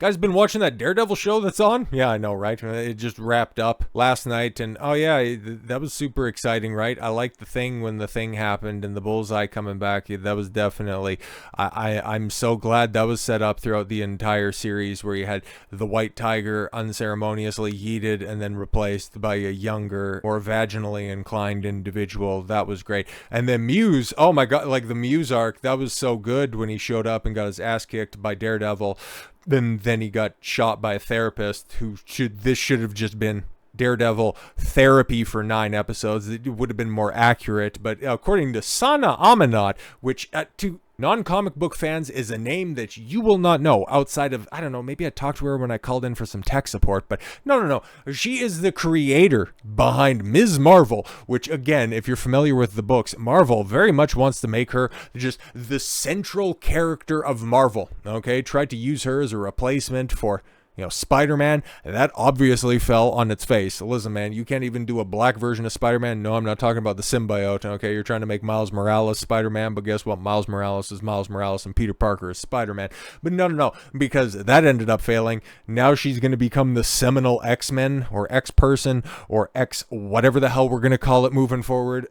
Guys, been watching that Daredevil show that's on? Yeah, I know, right? It just wrapped up last night, and oh yeah, that was super exciting, right? I liked the thing when the thing happened and the bullseye coming back. Yeah, that was definitely. I'm so glad that was set up throughout the entire series, where you had the White Tiger unceremoniously yeeted and then replaced by a younger, more vaginally inclined individual. That was great. And then Muse, oh my god, like the Muse arc, that was so good when he showed up and got his ass kicked by Daredevil. Then he got shot by a therapist who should have just been Daredevil therapy for 9 episodes. It would have been more accurate, but according to Sana Amanat, which to non-comic book fans is a name that you will not know outside of, I don't know, maybe I talked to her when I called in for some tech support, but no. She is the creator behind Ms. Marvel, which again, if you're familiar with the books, Marvel very much wants to make her just the central character of Marvel, okay? Tried to use her as a replacement for Spider-Man. That obviously fell on its face. Listen, man, you can't even do a black version of Spider-Man. No, I'm not talking about the symbiote, okay? You're trying to make Miles Morales Spider-Man, but guess what? Miles Morales is Miles Morales and Peter Parker is Spider-Man. But no, because that ended up failing. Now she's going to become the seminal X-Men or X-Person or X whatever the hell we're going to call it moving forward.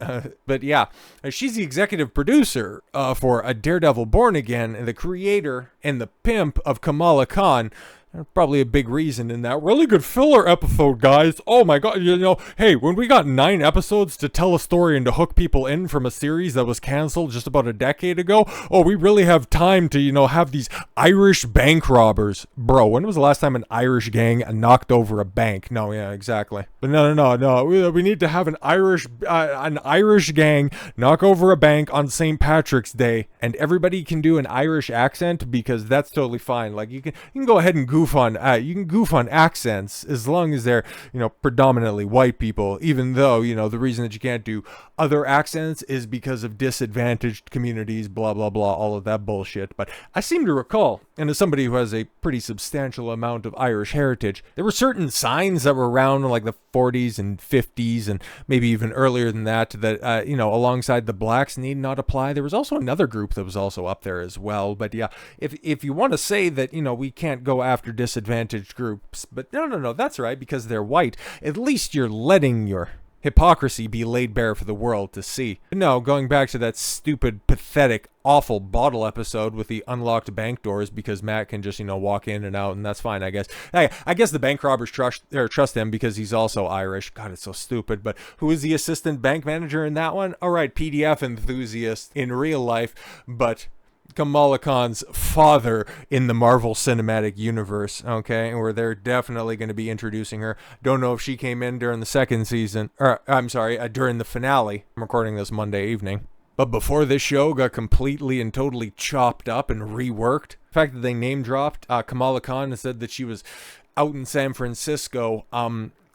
But yeah, she's the executive producer for a Daredevil Born Again, and the creator and the pimp of Kamala Khan. Probably a big reason in that. Really good filler episode, guys. Oh my god, hey, when we got 9 episodes to tell a story and to hook people in from a series that was canceled just about a decade ago, we really have time to, have these Irish bank robbers. Bro, when was the last time an Irish gang knocked over a bank? No, yeah, exactly. But no. We need to have an Irish gang knock over a bank on St. Patrick's Day, and everybody can do an Irish accent because that's totally fine. Like you can go ahead and goof on accents as long as they're predominantly white people, even though the reason that you can't do other accents is because of disadvantaged communities, blah blah blah, all of that bullshit. But I seem to recall, and as somebody who has a pretty substantial amount of Irish heritage, there were certain signs that were around in like the 40s and 50s and maybe even earlier than that alongside the blacks need not apply. There was also another group that was also up there as well. But yeah, if you want to say that we can't go after disadvantaged groups, but no, that's right, because they're white, at least you're letting your hypocrisy be laid bare for the world to see. No, going back to that stupid, pathetic, awful bottle episode with the unlocked bank doors because Matt can just walk in and out, and that's fine, I guess. Hey, I guess the bank robbers trust him because he's also Irish. God, it's so stupid. But who is the assistant bank manager in that one? All right, PDF enthusiast in real life, but Kamala Khan's father in the Marvel Cinematic Universe, okay, where they're definitely going to be introducing her. Don't know if she came in during the second season, or I'm sorry, during the finale. I'm recording this Monday evening. But before this show got completely and totally chopped up and reworked, the fact that they name dropped Kamala Khan and said that she was out in San Francisco,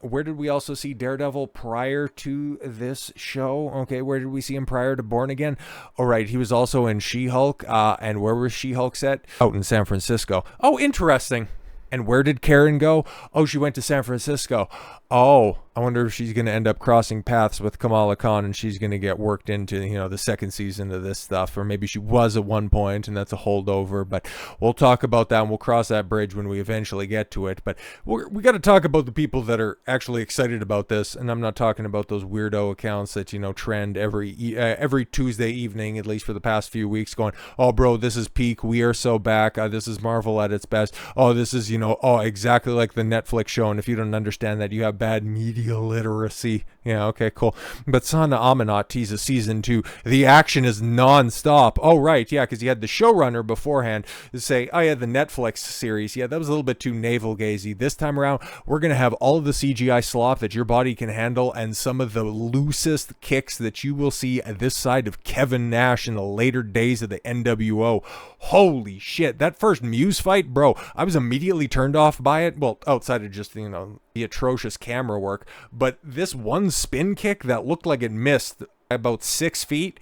where did we also see Daredevil prior to this show? Okay, where did we see him prior to Born Again? All right, he was also in She-Hulk. And where was She-Hulk set? Out in San Francisco. Oh, interesting. And where did Karen go? Oh, she went to San Francisco. Oh, I wonder if she's going to end up crossing paths with Kamala Khan and she's going to get worked into, the second season of this stuff. Or maybe she was at one point and that's a holdover. But we'll talk about that and we'll cross that bridge when we eventually get to it. But we got to talk about the people that are actually excited about this. And I'm not talking about those weirdo accounts that, trend every Tuesday evening, at least for the past few weeks, going, oh, bro, this is peak. We are so back. This is Marvel at its best. Oh, this is, exactly like the Netflix show. And if you don't understand that, you have bad media literacy. Yeah, okay, cool. But Sana Amanat teases season 2. The action is non-stop. Oh, right, yeah, because you had the showrunner beforehand to say, oh, yeah, the Netflix series. Yeah, that was a little bit too navel-gazy. This time around, we're going to have all of the CGI slop that your body can handle and some of the loosest kicks that you will see at this side of Kevin Nash in the later days of the NWO. Holy shit, that first Muse fight, bro, I was immediately turned off by it. Well, outside of just, the atrocious camera work, but this one spin kick that looked like it missed about 6 feet,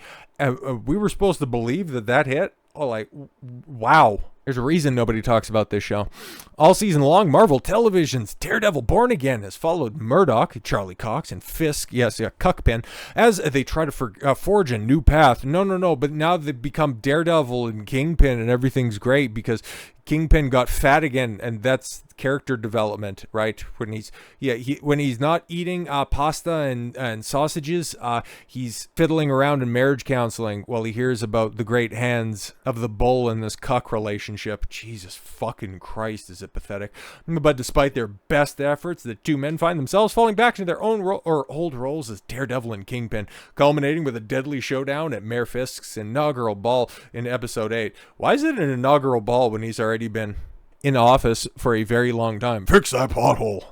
we were supposed to believe that hit. Oh, like, wow. There's a reason nobody talks about this show. All season long, Marvel Television's Daredevil Born Again has followed Murdoch, Charlie Cox, and Fisk, Cuckpin, as they try to forge a new path. No, but now they've become Daredevil and Kingpin, and everything's great because Kingpin got fat again, and that's character development, right? When he's not eating pasta and sausages, he's fiddling around in marriage counseling while he hears about the great hands of the bull in this cuck relationship. Jesus fucking Christ, is it pathetic? But despite their best efforts, the two men find themselves falling back into their own old roles as Daredevil and Kingpin, culminating with a deadly showdown at Mayor Fisk's inaugural ball in episode 8. Why is it an inaugural ball when he's already been in office for a very long time? Fix that pothole.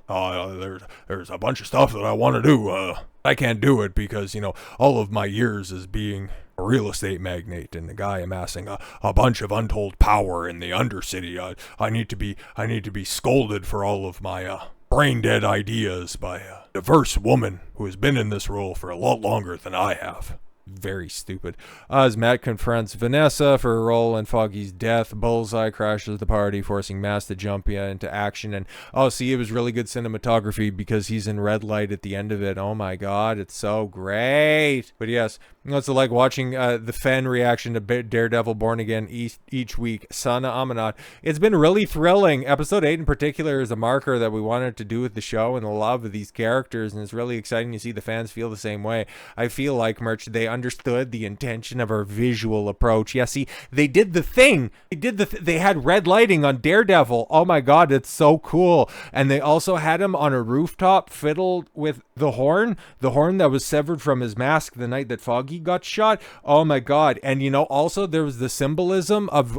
There's a bunch of stuff that I want to do. I can't do it because, all of my years as being a real estate magnate and the guy amassing a bunch of untold power in the Undercity. I need to be scolded for all of my brain dead ideas by a diverse woman who has been in this role for a lot longer than I have. Very stupid. As Matt confronts Vanessa for a role in Foggy's death, Bullseye crashes the party, forcing Matt to jump into action. And it was really good cinematography because he's in red light at the end of it. Oh my god, it's so great. But yes, it's like watching the fan reaction to Daredevil Born Again each week. Sana Amanat. It's been really thrilling. Episode 8 in particular is a marker that we wanted to do with the show and the love of these characters, and it's really exciting to see the fans feel the same way. I feel like, Merch, they understood the intention of our visual approach. Yeah, see, they did the thing. They had red lighting on Daredevil. Oh my god, it's so cool. And they also had him on a rooftop fiddled with the horn that was severed from his mask the night that Foggy got shot. Oh my god. And also there was the symbolism of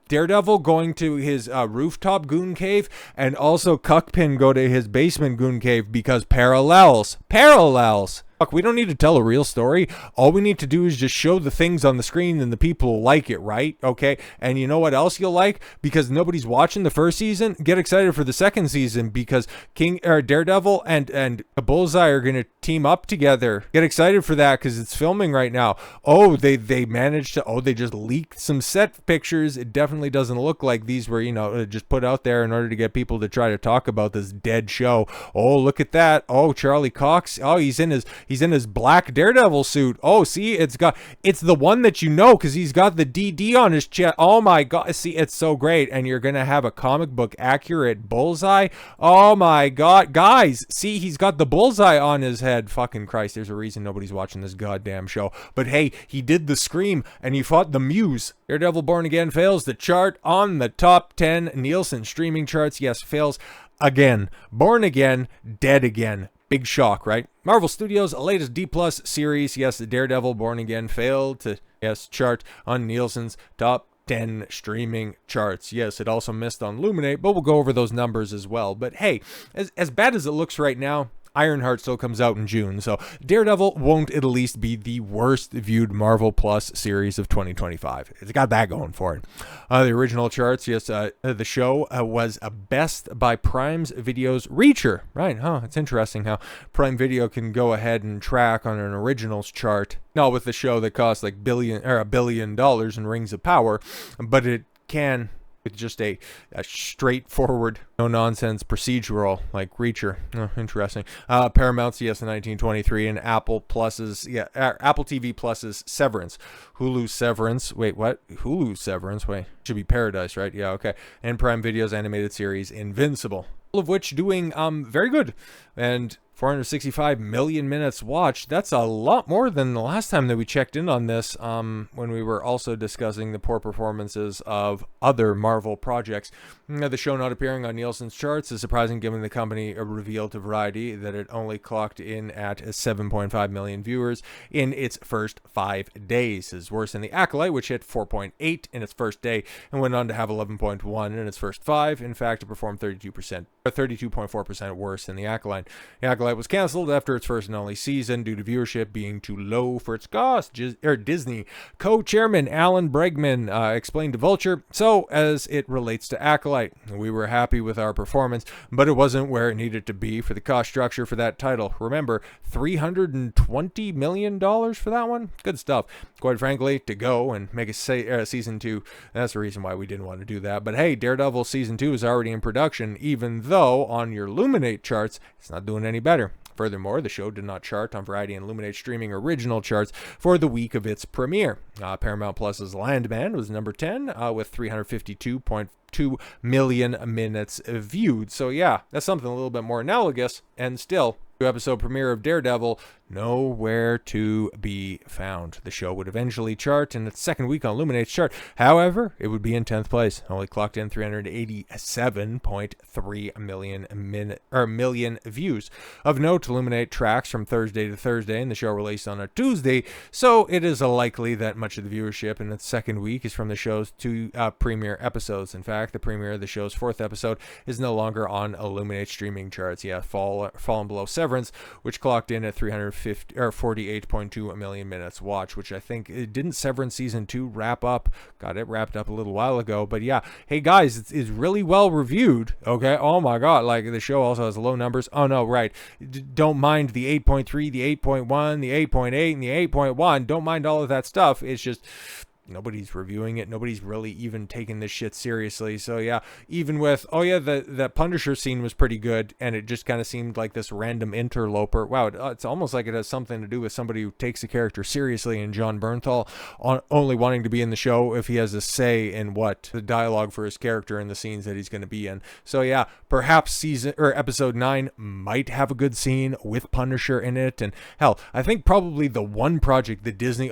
Daredevil going to his rooftop goon cave, and also Cuckpin go to his basement goon cave, because parallels. Fuck, we don't need to tell a real story. All we need to do is just show the things on the screen and the people will like it, right? Okay. And you know what else you'll like? Because nobody's watching the first season, get excited for the second season, because Daredevil and Bullseye are going to team up together. Get excited for that because it's filming right now. They managed to, they just leaked some set pictures. It definitely doesn't look like these were, just put out there in order to get people to try to talk about this dead show. Oh, look at that. Oh, Charlie Cox. Oh, he's in his black Daredevil suit. Oh, see, it's the one that because he's got the DD on his chest. Oh my god, see, it's so great. And you're gonna have a comic book accurate Bullseye. Oh my god, guys, see, he's got the bullseye on his head. Fucking Christ, there's a reason nobody's watching this goddamn show. But hey, he did the scream and he fought the Muse. Daredevil Born Again fails to chart on the top 10 Nielsen streaming charts. Yes, fails again. Born Again, dead again. Big shock, right? Marvel Studios' latest D+ series, yes, Daredevil Born Again, failed to, chart on Nielsen's top 10 streaming charts. Yes, it also missed on Luminate, but we'll go over those numbers as well. But hey, as bad as it looks right now, Ironheart still comes out in June, so Daredevil won't at least be the worst viewed Marvel Plus series of 2025. It's got that going for it. The original charts, yes, the show was best by Prime's Video's Reacher. Right, it's interesting how Prime Video can go ahead and track on an originals chart. Not with the show that costs like $1 billion in Rings of Power, but it can with just a straightforward, no-nonsense procedural like Reacher. Oh, interesting. Paramount's in 1923 and Apple TV Plus's Severance. Hulu's Severance. Wait, what? Hulu's Severance? Wait, should be Paradise, right? Yeah, okay. And Prime Video's animated series Invincible. All of which doing very good. And 465 million minutes watched. That's a lot more than the last time that we checked in on this, when we were also discussing the poor performances of other Marvel projects. The show not appearing on Nielsen's charts is surprising, given the company revealed to Variety that it only clocked in at 7.5 million viewers in its first 5 days. It's worse than The Acolyte, which hit 4.8 in its first day and went on to have 11.1 in its first 5. In fact, it performed 32% 32.4% worse than The Acolyte. The Acolyte was canceled after its first and only season due to viewership being too low for its cost. Disney co-chairman Alan Bregman explained to Vulture, so as it relates to Acolyte, we were happy with our performance, but it wasn't where it needed to be for the cost structure for that title. Remember, $320 million for that one? Good stuff. Quite frankly, to go and make a season 2, that's the reason why we didn't want to do that. But hey, Daredevil season 2 is already in production, even though on your Luminate charts, it's not doing any better. Furthermore, the show did not chart on Variety and Luminate streaming original charts for the week of its premiere. Paramount Plus's Landman was number 10 with 352.2 million minutes viewed. So yeah, that's something a little bit more analogous, and still, episode premiere of Daredevil, nowhere to be found. The show would eventually chart in its second week on Luminate's chart. However, it would be in 10th place, only clocked in 387.3 million views. Of note, Luminate tracks from Thursday to Thursday, and the show released on a Tuesday, so it is likely that much of the viewership in its second week is from the show's 2 premiere episodes. In fact, the premiere of the show's 4th episode is no longer on Illuminate streaming charts. Yeah, fallen below Severance, which clocked in at 48.2 million minutes watched, which I think, didn't Severance season 2 wrap up? God, it wrapped up a little while ago. But yeah, hey guys, it's really well reviewed. Okay, oh my god, like the show also has low numbers. Oh no, right, don't mind the 8.3, the 8.1, the 8.8, and the 8.1. Don't mind all of that stuff. It's just nobody's reviewing it. Nobody's really even taking this shit seriously. So yeah, even with, oh yeah, the Punisher scene was pretty good, and it just kind of seemed like this random interloper. Wow, it's almost like it has something to do with somebody who takes the character seriously, and John Bernthal only wanting to be in the show if he has a say in what the dialogue for his character and the scenes that he's going to be in. So yeah, perhaps episode 9 might have a good scene with Punisher in it. And hell, I think probably the one project that Disney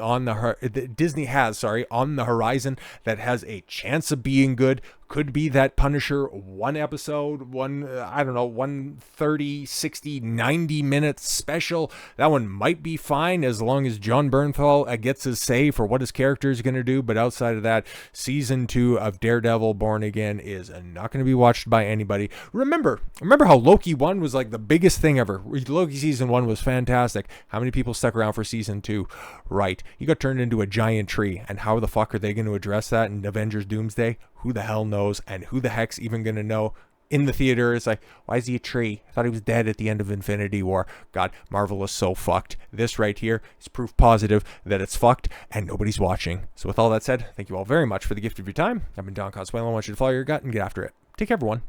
has on the horizon that has a chance of being good could be that Punisher 1 episode, 130, 60, 90 minutes special. That one might be fine as long as John Bernthal gets his say for what his character is going to do. But outside of that, season 2 of Daredevil Born Again is not going to be watched by anybody. Remember how Loki 1 was like the biggest thing ever. Loki season 1 was fantastic. How many people stuck around for season 2? Right. He got turned into a giant tree. And how the fuck are they going to address that in Avengers Doomsday? Who the hell knows? And who the heck's even going to know? In the theater, it's like, why is he a tree? I thought he was dead at the end of Infinity War. God, Marvel is so fucked. This right here is proof positive that it's fucked and nobody's watching. So with all that said, thank you all very much for the gift of your time. I've been Don Consuelo. I want you to follow your gut and get after it. Take care, everyone.